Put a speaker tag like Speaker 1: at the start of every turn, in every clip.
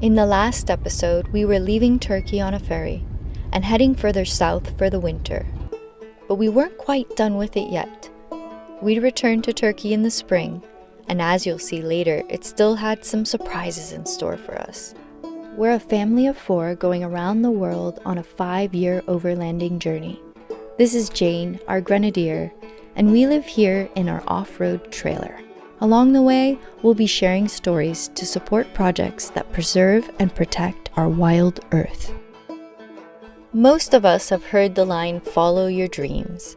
Speaker 1: In the last episode, we were leaving Turkey on a ferry and heading further south for the winter. But we weren't quite done with it yet. We'd returned to Turkey in the spring, and as you'll see later, it still had some surprises in store for us. We're a family of 4 going around the world on a 5-year overlanding journey. This is Jane, our grenadier, and we live here in our off-road trailer. Along the way, we'll be sharing stories to support projects that preserve and protect our wild earth. Most of us have heard the line, "Follow your dreams."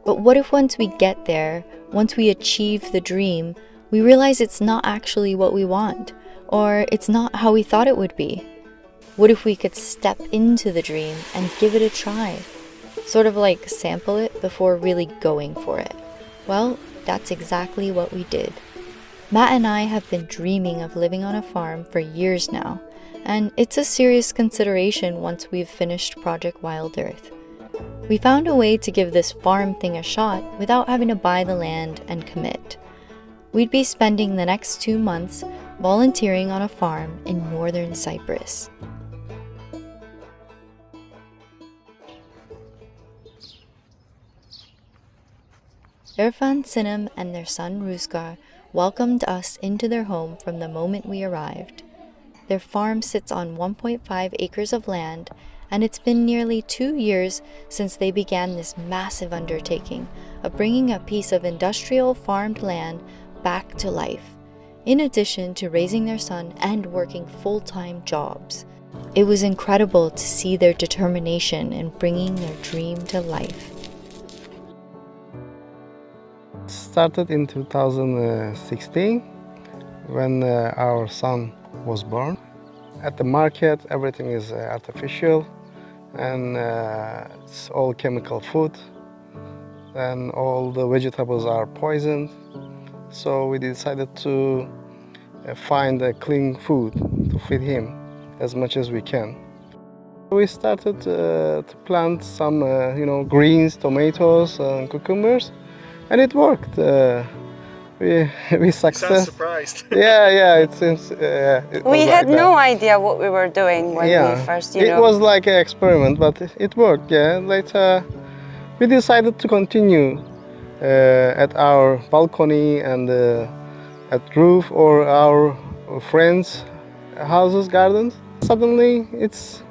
Speaker 1: But what if once we get there, once we achieve the dream, we realize it's not actually what we want, or it's not how we thought it would be? What if we could step into the dream and give it a try? Sort of like sample it before really going for it. Well, that's exactly what we did. Matt and I have been dreaming of living on a farm for years now, and it's a serious consideration once we've finished Project Wild Earth. We found a way to give this farm thing a shot without having to buy the land and commit. We'd be spending the next 2 months volunteering on a farm in northern Cyprus. Irfan, Sinem, and their son Ruzgar welcomed us into their home from the moment we arrived. Their farm sits on 1.5 acres of land, and it's been nearly 2 years since they began this massive undertaking of bringing a piece of industrial farmed land back to life, in addition to raising their son and working full-time jobs. It was incredible to see their determination in bringing their dream to life.
Speaker 2: Started in 2016 when our son was born. At the market, everything is artificial and it's all chemical food, and all the vegetables are poisoned. So we decided to find a clean food to feed him as much as we can. We started to plant some, greens, tomatoes, and cucumbers. And it worked. We success.
Speaker 3: Sounds surprised.
Speaker 2: Yeah. It seems.
Speaker 4: We had no idea what we were doing when we first,
Speaker 2: It was like an experiment, but it worked. Yeah. Later, we decided to continue at our balcony and at roof or our friends' houses, gardens. Suddenly, it's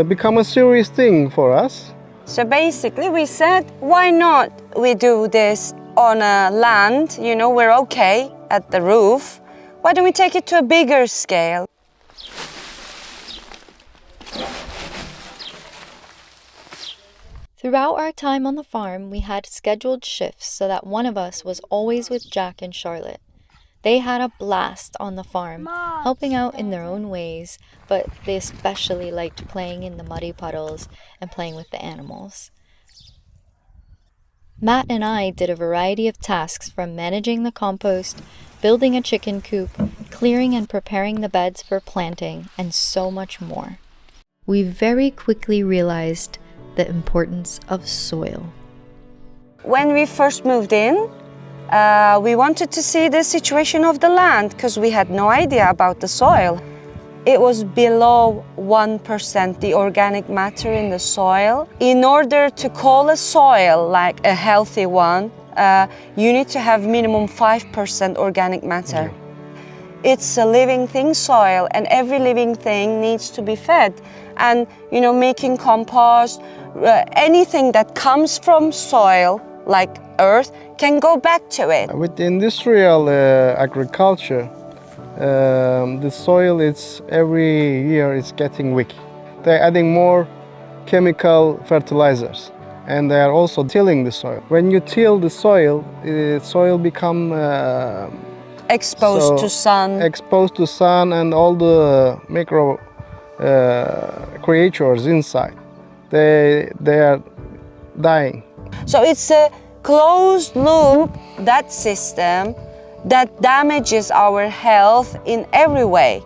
Speaker 2: become a serious thing for us.
Speaker 4: So basically we said, why not we do this on a land, we're okay at the roof. Why don't we take it to a bigger scale?
Speaker 1: Throughout our time on the farm, we had scheduled shifts so that one of us was always with Jack and Charlotte. They had a blast on the farm, helping out in their own ways, but they especially liked playing in the muddy puddles and playing with the animals. Matt and I did a variety of tasks, from managing the compost, building a chicken coop, clearing and preparing the beds for planting, and so much more. We very quickly realized the importance of soil.
Speaker 4: When we first moved in, we wanted to see the situation of the land because we had no idea about the soil. It was below 1% the organic matter in the soil. In order to call a soil like a healthy one, you need to have minimum 5% organic matter. It's a living thing, soil, and every living thing needs to be fed. And making compost, anything that comes from soil, like earth, can go back to it.
Speaker 2: With the industrial agriculture, the soil every year is getting weak. They're adding more chemical fertilizers, and they are also tilling the soil. When you till the soil become
Speaker 4: exposed to sun
Speaker 2: and all the micro creatures inside. They are dying.
Speaker 4: So it's a closed loop, that system, that damages our health in every way.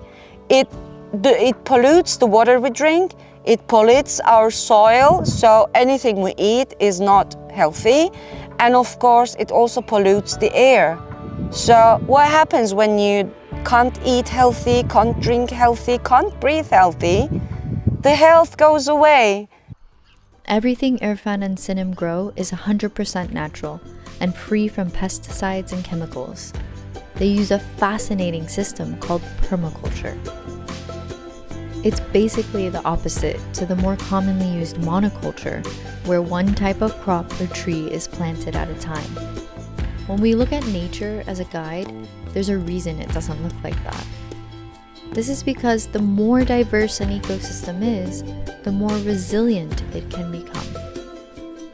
Speaker 4: It pollutes the water we drink, it pollutes our soil, so anything we eat is not healthy. And of course, it also pollutes the air. So what happens when you can't eat healthy, can't drink healthy, can't breathe healthy, the health goes away.
Speaker 1: Everything Irfan and Sinem grow is 100% natural and free from pesticides and chemicals. They use a fascinating system called permaculture. It's basically the opposite to the more commonly used monoculture, where one type of crop or tree is planted at a time. When we look at nature as a guide, there's a reason it doesn't look like that. This is because the more diverse an ecosystem is, the more resilient it can become.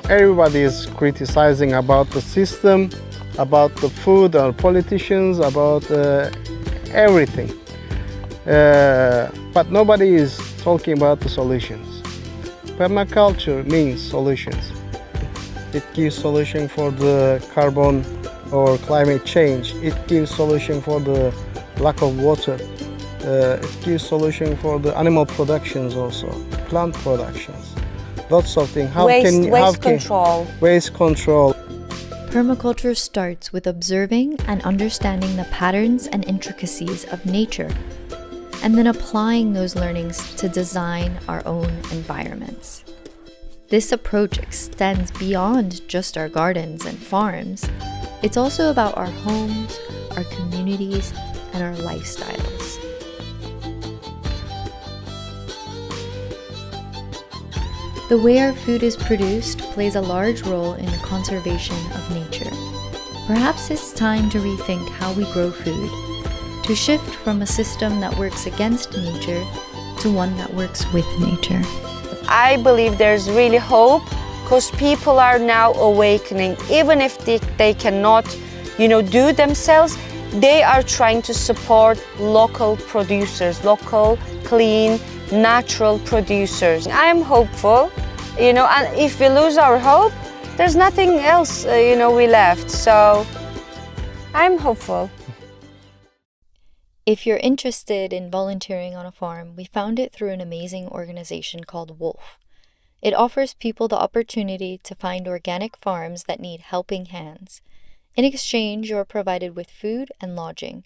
Speaker 2: Everybody is criticizing about the system, about the food, our politicians, about everything. But nobody is talking about the solutions. Permaculture means solutions. It gives solution for the carbon or climate change. It gives solution for the lack of water. It gives solution for the animal productions also, plant productions, lots of things.
Speaker 4: Waste control.
Speaker 2: Waste control.
Speaker 1: Permaculture starts with observing and understanding the patterns and intricacies of nature, and then applying those learnings to design our own environments. This approach extends beyond just our gardens and farms. It's also about our homes, our communities, and our lifestyles. The way our food is produced plays a large role in the conservation of nature. Perhaps it's time to rethink how we grow food, to shift from a system that works against nature to one that works with nature.
Speaker 4: I believe there's really hope because people are now awakening. Even if they cannot, do themselves, they are trying to support local producers, local, clean, natural producers. I'm hopeful, and if we lose our hope, there's nothing else, we left. So I'm hopeful.
Speaker 1: If you're interested in volunteering on a farm, we found it through an amazing organization called Wolf. It offers people the opportunity to find organic farms that need helping hands. In exchange, you're provided with food and lodging.